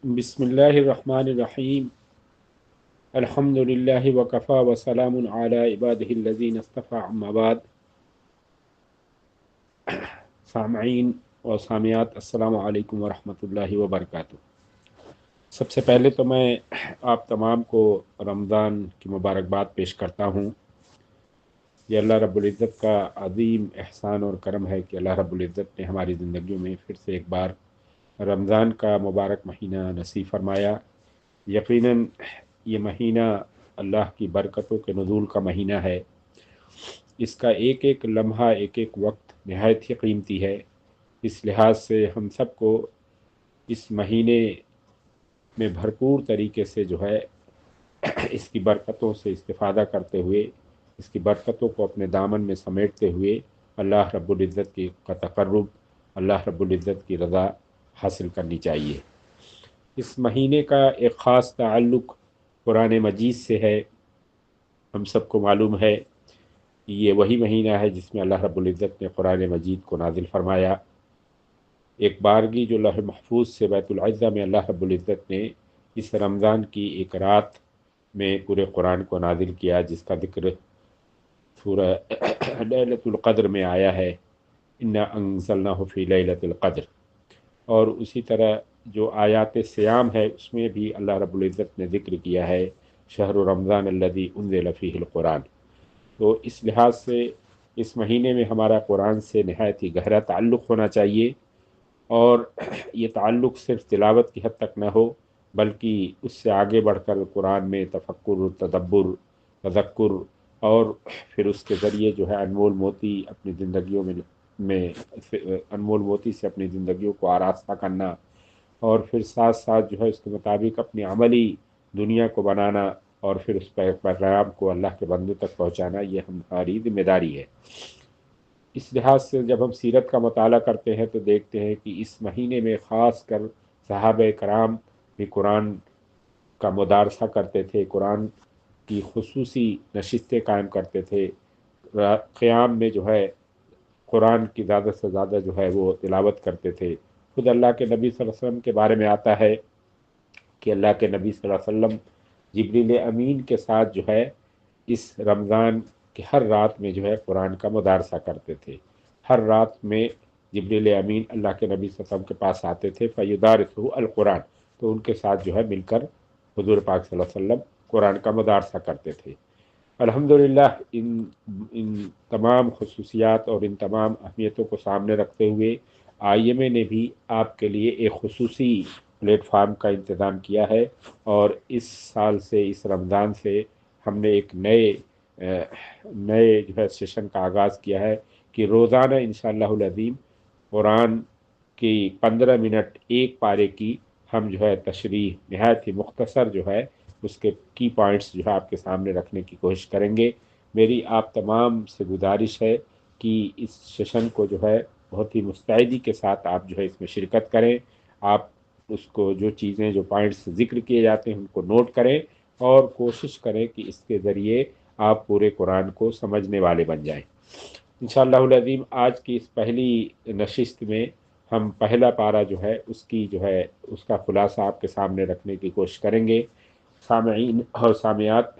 بسم اللہ الرحمن الرحیم الحمد للہ وکفا وسلام علی عبادہ الذین اصطفى اما بعد۔ سامعین اور سامعات، السلام علیکم ورحمۃ اللہ وبرکاتہ۔ سب سے پہلے تو میں آپ تمام کو رمضان کی مبارکباد پیش کرتا ہوں۔ یہ اللہ رب العزت کا عظیم احسان اور کرم ہے کہ اللہ رب العزت نے ہماری زندگیوں میں پھر سے ایک بار رمضان کا مبارک مہینہ نصیب فرمایا۔ یقیناً یہ مہینہ اللہ کی برکتوں کے نزول کا مہینہ ہے۔ اس کا ایک ایک لمحہ، ایک ایک وقت نہایت ہی قیمتی ہے۔ اس لحاظ سے ہم سب کو اس مہینے میں بھرپور طریقے سے جو ہے اس کی برکتوں سے استفادہ کرتے ہوئے، اس کی برکتوں کو اپنے دامن میں سمیٹتے ہوئے اللہ رب العزت کا تقرب، اللہ رب العزت کی رضا حاصل کرنی چاہیے۔ اس مہینے کا ایک خاص تعلق قرآن مجید سے ہے۔ ہم سب کو معلوم ہے کہ یہ وہی مہینہ ہے جس میں اللہ رب العزت نے قرآن مجید کو نازل فرمایا۔ ایک بارگی جو لوح محفوظ سے بیت العزہ میں اللہ رب العزت نے اس رمضان کی ایک رات میں پورے قرآن کو نازل کیا، جس کا ذکر سورہ لیلۃ القدر میں آیا ہے، انا انزلناہ فی لیلۃ القدر۔ اور اسی طرح جو آیات سیام ہے اس میں بھی اللہ رب العزت نے ذکر کیا ہے، شہر رمضان الذی انزل فیہ القرآن۔ تو اس لحاظ سے اس مہینے میں ہمارا قرآن سے نہایت ہی گہرا تعلق ہونا چاہیے، اور یہ تعلق صرف تلاوت کی حد تک نہ ہو، بلکہ اس سے آگے بڑھ کر قرآن میں تفکر، تدبر، تذکر، اور پھر اس کے ذریعے جو ہے انمول موتی اپنی زندگیوں میں انمول موتی سے اپنی زندگیوں کو آراستہ کرنا، اور پھر ساتھ ساتھ جو ہے اس کے مطابق اپنی عملی دنیا کو بنانا، اور پھر اس پیغام کو اللہ کے بندوں تک پہنچانا، یہ ہماری ذمہ داری ہے۔ اس لحاظ سے جب ہم سیرت کا مطالعہ کرتے ہیں تو دیکھتے ہیں کہ اس مہینے میں خاص کر صحابہ کرام بھی قرآن کا مدارسہ کرتے تھے، قرآن کی خصوصی نشستیں قائم کرتے تھے، قیام میں جو ہے قرآن کی زیادہ سے زیادہ جو ہے وہ تلاوت کرتے تھے۔ خود اللہ کے نبی صلی اللہ علیہ وسلم کے بارے میں آتا ہے کہ اللہ کے نبی صلی اللہ علیہ وسلم جبریل امین کے ساتھ جو ہے اس رمضان کی ہر رات میں جو ہے قرآن کا مدارسہ کرتے تھے۔ ہر رات میں جبریل امین اللہ کے نبی صلی اللہ علیہ وسلم کے پاس آتے تھے، فیدارسہ القرآن، تو ان کے ساتھ جو ہے مل کر حضور پاک صلی اللہ علیہ وسلم قرآن کا مدارسہ کرتے تھے۔ الحمدللہ ان تمام خصوصیات اور ان تمام اہمیتوں کو سامنے رکھتے ہوئے آئی ایم اے نے بھی آپ کے لیے ایک خصوصی پلیٹ فارم کا انتظام کیا ہے، اور اس سال سے، اس رمضان سے ہم نے ایک نئے جو ہے سیشن کا آغاز کیا ہے کہ روزانہ انشاءاللہ العظیم قرآن کی 15 منٹ ایک پارے کی ہم جو ہے تشریح نہایت ہی مختصر جو ہے اس کے کی پوائنٹس جو ہے آپ کے سامنے رکھنے کی کوشش کریں گے۔ میری آپ تمام سے گزارش ہے کہ اس سیشن کو جو ہے بہت ہی مستعدی کے ساتھ آپ جو ہے اس میں شرکت کریں۔ آپ اس کو جو چیزیں، جو پوائنٹس ذکر کیے جاتے ہیں ان کو نوٹ کریں، اور کوشش کریں کہ اس کے ذریعے آپ پورے قرآن کو سمجھنے والے بن جائیں۔ انشاءاللہ العظیم آج کی اس پہلی نشست میں ہم پہلا پارہ جو ہے اس کا خلاصہ آپ کے سامنے رکھنے کی کوشش کریں گے۔ سامعین اور سامعات،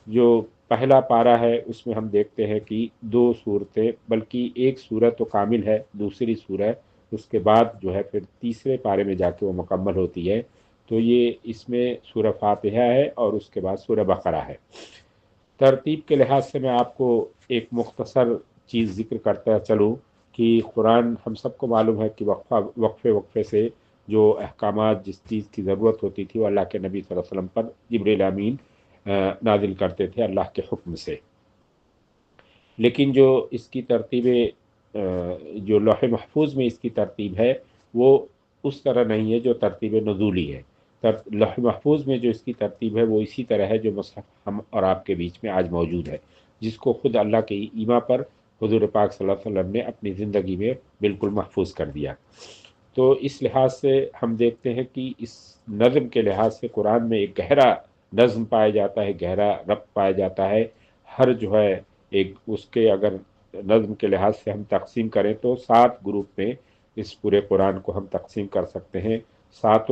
جو پہلا پارہ ہے اس میں ہم دیکھتے ہیں کہ 2 صورتیں، بلکہ ایک سورت تو کامل ہے، دوسری سورہ اس کے بعد جو ہے پھر تیسرے پارے میں جا کے وہ مکمل ہوتی ہے۔ تو یہ اس میں سورہ فاتحہ ہے اور اس کے بعد سورہ بقرہ ہے۔ ترتیب کے لحاظ سے میں آپ کو ایک مختصر چیز ذکر کرتا چلوں کہ قرآن ہم سب کو معلوم ہے کہ وقفے سے جو احکامات، جس چیز کی ضرورت ہوتی تھی وہ اللہ کے نبی صلی اللہ علیہ وسلم پر جبریل امین نازل کرتے تھے اللہ کے حکم سے۔ لیکن جو اس کی ترتیب، جو لوح محفوظ میں اس کی ترتیب ہے وہ اس طرح نہیں ہے جو ترتیب نزولی ہے۔ لوح محفوظ میں جو اس کی ترتیب ہے وہ اسی طرح ہے جو مصحف ہم اور آپ کے بیچ میں آج موجود ہے، جس کو خود اللہ کے ایما پر حضور پاک صلی اللہ علیہ وسلم نے اپنی زندگی میں بالکل محفوظ کر دیا۔ تو اس لحاظ سے ہم دیکھتے ہیں کہ اس نظم کے لحاظ سے قرآن میں ایک گہرا نظم پایا جاتا ہے، گہرا ربط پایا جاتا ہے۔ ہر جو ہے ایک اس کے اگر نظم کے لحاظ سے ہم تقسیم کریں تو 7 گروپ میں اس پورے قرآن کو ہم تقسیم کر سکتے ہیں۔ 7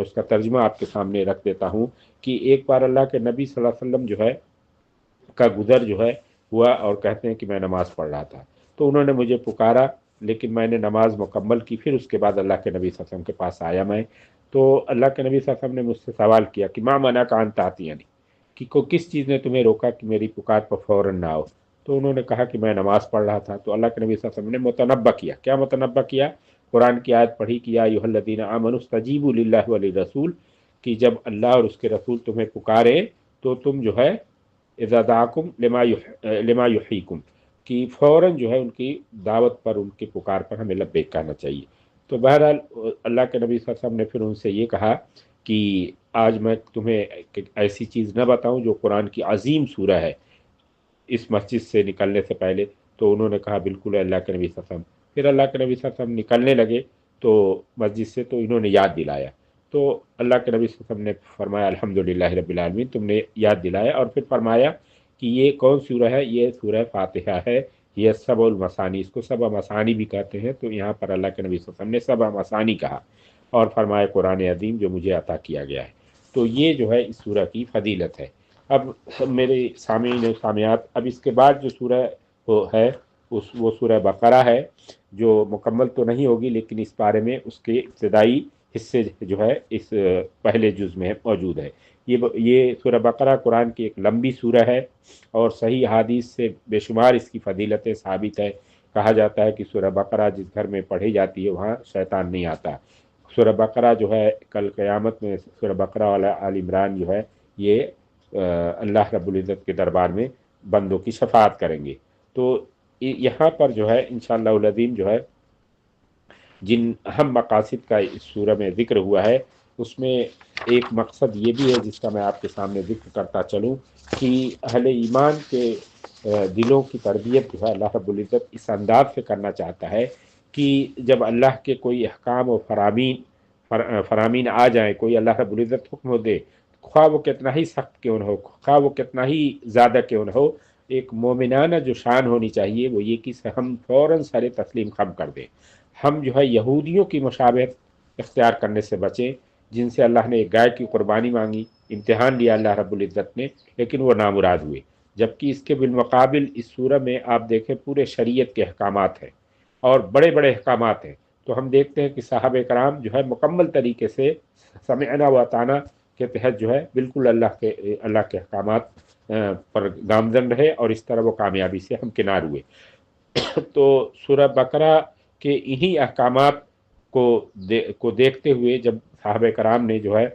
اس کا ترجمہ آپ کے سامنے رکھ دیتا ہوں کہ ایک بار اللہ کے نبی صلی اللہ علیہ وسلم جو ہے کا گزر جو ہے ہوا، اور کہتے ہیں کہ میں نماز پڑھ رہا تھا، تو انہوں نے مجھے پکارا، لیکن میں نے نماز مکمل کی۔ پھر اس کے بعد اللہ کے نبی صلی اللہ علیہ وسلم کے پاس آیا میں، تو اللہ کے نبی صلی اللہ علیہ وسلم نے مجھ سے سوال کیا کہ ماں منع کا انت آتی، یعنی کہ کس چیز نے تمہیں روکا کہ میری پکار پر فوراً نہ آؤ؟ تو انہوں نے کہا کہ میں نماز پڑھ رہا تھا۔ تو اللہ کے نبی صلی اللہ علیہ وسلم نے متنبہ کیا، کیا متنبہ کیا؟ قرآن کی آیت پڑھی کہ یا ایھا الذین آمنوا استجیبوا للہ وللرسول، کہ جب اللہ اور اس کے رسول تمہیں پکارے تو تم جو ہے اذا دعاکم لما یحییکم، کہ فوراً جو ہے ان کی دعوت پر، ان کی پکار پر ہمیں لبیک کہنا چاہیے۔ تو بہرحال اللہ کے نبی صلی اللہ علیہ وسلم نے پھر ان سے یہ کہا کہ آج میں تمہیں ایسی چیز نہ بتاؤں جو قرآن کی عظیم سورہ ہے اس مسجد سے نکلنے سے پہلے؟ تو انہوں نے کہا بالکل اللہ کے نبی صلی اللہ علیہ وسلم۔ پھر اللہ کے نبی صلی اللہ علیہ وسلم نکلنے لگے تو مسجد سے، تو انہوں نے یاد دلایا، تو اللہ کے نبی صلی اللہ علیہ وسلم نے فرمایا الحمدللہ رب العالمین، تم نے یاد دلایا، اور پھر فرمایا کہ یہ کون سورہ ہے؟ یہ سورہ فاتحہ ہے، یہ سبع المثانی، اس کو سبع مثانی بھی کہتے ہیں، تو یہاں پر اللہ کے نبی صلی اللہ علیہ وسلم نے سبع مثانی کہا، اور فرمایا قرآن عظیم جو مجھے عطا کیا گیا ہے۔ تو یہ جو ہے اس سورہ کی فضیلت ہے۔ اب میرے سامعین و سامعات، اب اس کے بعد جو سورہ ہے وہ سورہ بقرہ ہے، جو مکمل تو نہیں ہوگی لیکن اس بارے میں اس کے ابتدائی حصے جو ہے اس پہلے جز میں موجود ہے۔ یہ سورہ بقرہ قرآن کی ایک لمبی سورہ ہے، اور صحیح حدیث سے بے شمار اس کی فضیلتیں ثابت ہے۔ کہا جاتا ہے کہ سورہ بقرہ جس گھر میں پڑھی جاتی ہے وہاں شیطان نہیں آتا۔ سورہ بقرہ جو ہے کل قیامت میں سورہ بقرہ والا آل عمران جو ہے یہ اللہ رب العزت کے دربار میں بندوں کی شفاعت کریں گے۔ تو یہاں پر جو ہے انشاءاللہ العظیم جو ہے جن اہم مقاصد کا اس سورہ میں ذکر ہوا ہے، اس میں ایک مقصد یہ بھی ہے جس کا میں آپ کے سامنے ذکر کرتا چلوں، کہ اہل ایمان کے دلوں کی تربیت جو ہے اللہ رب العزت اس انداز سے کرنا چاہتا ہے کہ جب اللہ کے کوئی احکام و فرامین آ جائیں، کوئی اللہ رب العزت حکم دے، خواہ وہ کتنا ہی سخت کیوں نہ ہو، خواہ وہ کتنا ہی زیادہ کیوں نہ ہو، ایک مومنانہ جو شان ہونی چاہیے وہ یہ کہ ہم فوراً سر تسلیم خم کر دیں۔ ہم جو ہے یہودیوں کی مشابہت اختیار کرنے سے بچیں، جن سے اللہ نے ایک گائے کی قربانی مانگی، امتحان لیا اللہ رب العزت نے، لیکن وہ نامراد ہوئے، جبکہ اس کے بالمقابل اس سورہ میں آپ دیکھیں پورے شریعت کے احکامات ہیں، اور بڑے بڑے احکامات ہیں۔ تو ہم دیکھتے ہیں کہ صحابہ کرام جو ہے مکمل طریقے سے سمعنا و اطعنا کے تحت جو ہے بالکل اللہ کے احکامات پر گامزن رہے، اور اس طرح وہ کامیابی سے ہمکنار ہوئے۔ تو سورہ بقرہ کے انہی احکامات کو دیکھتے ہوئے جب صحابہ کرام نے جو ہے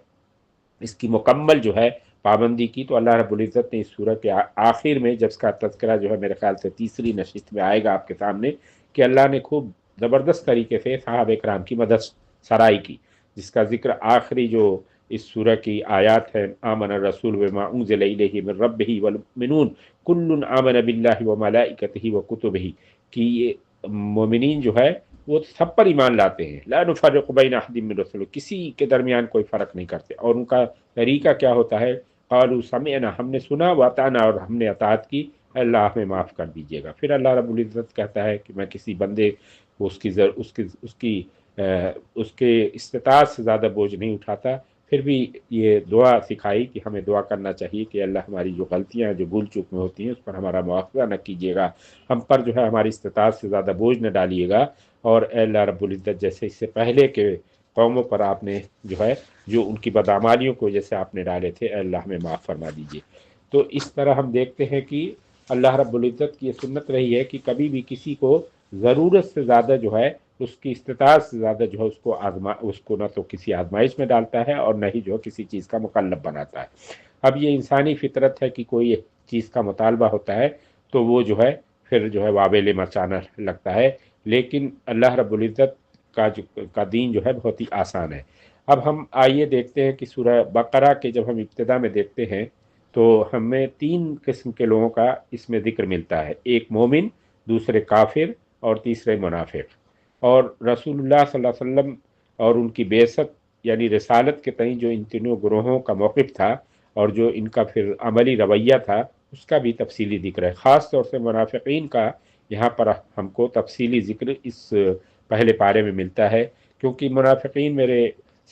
اس کی مکمل جو ہے پابندی کی، تو اللہ رب العزت نے اس سورہ کے آخر میں، جب اس کا تذکرہ جو ہے میرے خیال سے تیسری نشست میں آئے گا آپ کے سامنے، کہ اللہ نے خوب زبردست طریقے سے صحابہ کرام کی مدد سرائی کی، جس کا ذکر آخری جو اس سورہ کی آیات ہے، آمن الرسول بما انزل الیہ من ربہ والمؤمنون کل آمن باللہ وملائکتہ وکتبہ، کہ یہ مومنین جو ہے وہ سب پر ایمان لاتے ہیں، لا نفرق بین احد من رسول، کسی کے درمیان کوئی فرق نہیں کرتے، اور ان کا طریقہ کیا ہوتا ہے؟ قالوا سمعنا، ہم نے سنا، واطعنا، اور ہم نے اطاعت کی، اللہ ہمیں معاف کر دیجیے گا۔ پھر اللہ رب العزت کہتا ہے کہ میں کسی بندے کو اس کے استطاعت سے زیادہ بوجھ نہیں اٹھاتا۔ پھر بھی یہ دعا سکھائی کہ ہمیں دعا کرنا چاہیے کہ اللہ ہماری جو غلطیاں جو بھول چوک میں ہوتی ہیں اس پر ہمارا مواخذہ نہ کیجیے گا، ہم پر جو ہے ہماری استطاعت سے زیادہ بوجھ نہ ڈالیے گا، اور اے اللہ رب العزت جیسے اس سے پہلے کے قوموں پر آپ نے جو ہے جو ان کی بدعمالیوں کو جیسے آپ نے ڈالے تھے، اے اللہ ہمیں معاف فرما دیجیے۔ تو اس طرح ہم دیکھتے ہیں کہ اللہ رب العزت کی یہ سنت رہی ہے کہ کبھی بھی کسی کو ضرورت سے زیادہ جو ہے، اس کی استطاعت سے زیادہ جو ہے اس کو نہ تو کسی آزمائش میں ڈالتا ہے، اور نہ ہی جو ہے کسی چیز کا مکلف بناتا ہے۔ اب یہ انسانی فطرت ہے کہ کوئی چیز کا مطالبہ ہوتا ہے تو وہ جو ہے پھر جو ہے واویلے مچانا لگتا ہے، لیکن اللہ رب العزت کا دین جو ہے بہت ہی آسان ہے۔ اب ہم آئیے دیکھتے ہیں کہ سورہ بقرہ کے جب ہم ابتدا میں دیکھتے ہیں تو ہمیں 3 قسم کے لوگوں کا اس میں ذکر ملتا ہے، ایک مومن، دوسرے کافر، اور تیسرے منافق۔ اور رسول اللہ صلی اللہ علیہ وسلم اور ان کی بعثت یعنی رسالت کے تئیں جو ان تینوں گروہوں کا موقف تھا، اور جو ان کا پھر عملی رویہ تھا، اس کا بھی تفصیلی ذکر ہے۔ خاص طور سے منافقین کا یہاں پر ہم کو تفصیلی ذکر اس پہلے پارے میں ملتا ہے، کیونکہ منافقین میرے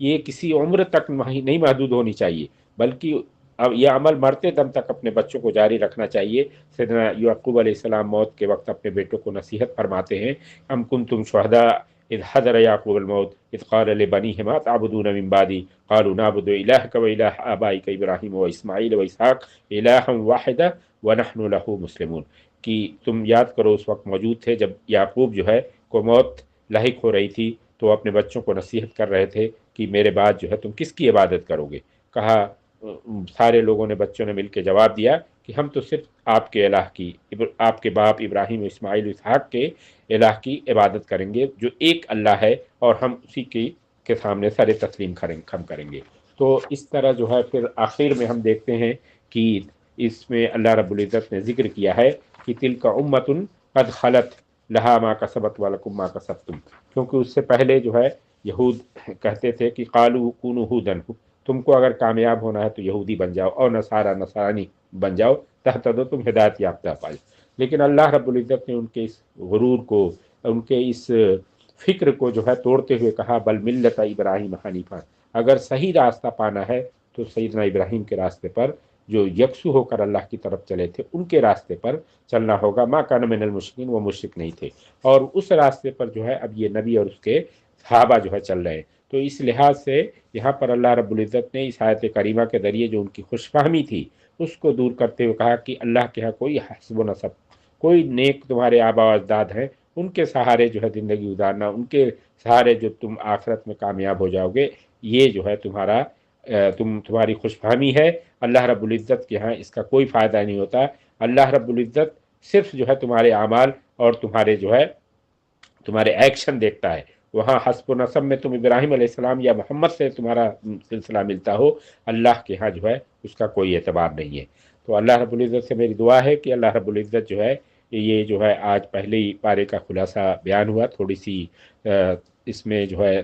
یہ کسی عمر تک نہیں محدود ہونی چاہیے، بلکہ اب یہ عمل مرتے دم تک اپنے بچوں کو جاری رکھنا چاہیے۔ سیدنا یعقوب علیہ السلام موت کے وقت اپنے بیٹوں کو نصیحت فرماتے ہیں، ام کنتم شہداء اذ حضر یعقوب الموت اذ قال لبنیہ ما تعبدون من بعدی قالوا نعبد الہک و الہ آبائک ابراہیم و اسماعیل و اسحاق الہا واحدا ونحن له مسلمون، کہ تم یاد کرو اس وقت موجود تھے جب یعقوب جو ہے کو موت لاحق ہو رہی تھی، تو اپنے بچوں کو نصیحت کر رہے تھے کہ میرے بعد جو ہے تم کس کی عبادت کرو گے؟ کہا سارے لوگوں نے، بچوں نے مل کے جواب دیا کہ ہم تو صرف آپ کے الہ کی، آپ کے باپ ابراہیم و اسماعیل و اسحاق کے الہ کی عبادت کریں گے جو ایک اللہ ہے، اور ہم اسی کے سامنے سر تسلیم خم کریں گے۔ تو اس طرح جو ہے پھر آخر میں ہم دیکھتے ہیں کہ اس میں اللہ رب العزت نے ذکر کیا ہے کہ تلک امۃ قد خلت لہا ما کسبت ولکم ما کسبتم، کیونکہ اس سے پہلے جو ہے یہود کہتے تھے کہ قالوا کونوا ہودن، تم کو اگر کامیاب ہونا ہے تو یہودی بن جاؤ، اور نصرانی بن جاؤ، تہتدو، تم ہدایت یافتہ پائے۔ لیکن اللہ رب العزت نے ان کے اس غرور کو، ان کے اس فکر کو جو ہے توڑتے ہوئے کہا بل ملت ابراہیم حنیفہ، اگر صحیح راستہ پانا ہے تو سیدنا ابراہیم کے راستے پر جو یکسو ہو کر اللہ کی طرف چلے تھے ان کے راستے پر چلنا ہوگا۔ ما کان من المشرکین، وہ مشرک نہیں تھے، اور اس راستے پر جو ہے اب یہ نبی اور اس کے صحابہ جو ہے چل رہے ہیں۔ تو اس لحاظ سے یہاں پر اللہ رب العزت نے اس آیت کریمہ کے ذریعے جو ان کی خوش فہمی تھی اس کو دور کرتے ہوئے کہا کہ اللہ کے ہاں کوئی حسب و نصب، کوئی نیک تمہارے آبا و اجداد ہیں، ان کے سہارے جو ہے زندگی گزارنا، ان کے سہارے جو تم آخرت میں کامیاب ہو جاؤ گے، یہ جو ہے تمہاری خوش فہمی ہے۔ اللہ رب العزت کے ہاں اس کا کوئی فائدہ نہیں ہوتا۔ اللہ رب العزت صرف جو ہے تمہارے اعمال اور تمہارے ایکشن دیکھتا ہے۔ وہاں حسب و نسب میں تم ابراہیم علیہ السلام یا محمد سے تمہارا سلسلہ ملتا ہو، اللہ کے ہاں جو ہے اس کا کوئی اعتبار نہیں ہے۔ تو اللہ رب العزت سے میری دعا ہے کہ اللہ رب العزت جو ہے یہ جو ہے آج پہلے ہی پارے کا خلاصہ بیان ہوا، تھوڑی سی اس میں جو ہے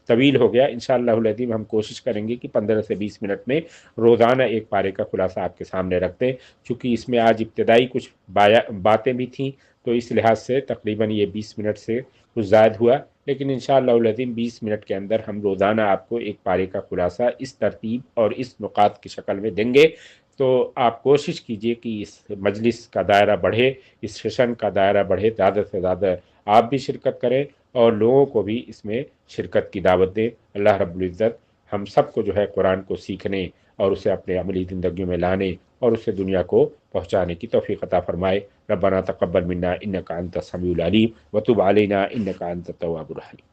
طویل ہو گیا، انشاءاللہ العظیم ہم کوشش کریں گے کہ 15 سے 20 منٹ میں روزانہ ایک پارے کا خلاصہ آپ کے سامنے رکھ دیں، چونکہ اس میں آج ابتدائی کچھ باتیں بھی تھیں، تو اس لحاظ سے تقریباً یہ 20 منٹ سے کچھ زائد ہوا، لیکن انشاءاللہ العظیم 20 منٹ کے اندر ہم روزانہ آپ کو ایک پارے کا خلاصہ اس ترتیب اور اس نقاط کی شکل میں دیں گے۔ تو آپ کوشش کیجئے کہ اس مجلس کا دائرہ بڑھے، اس سیشن کا دائرہ بڑھے، زیادہ سے زیادہ آپ بھی شرکت کریں اور لوگوں کو بھی اس میں شرکت کی دعوت دیں۔ اللہ رب العزت ہم سب کو جو ہے قرآن کو سیکھنے اور اسے اپنے عملی زندگیوں میں لانے اور اسے دنیا کو پہنچانے کی توفیق عطا فرمائے۔ ربنا تقبل منا انک انت السمیع العلیم وتب علینا انک انت التواب الرحیم۔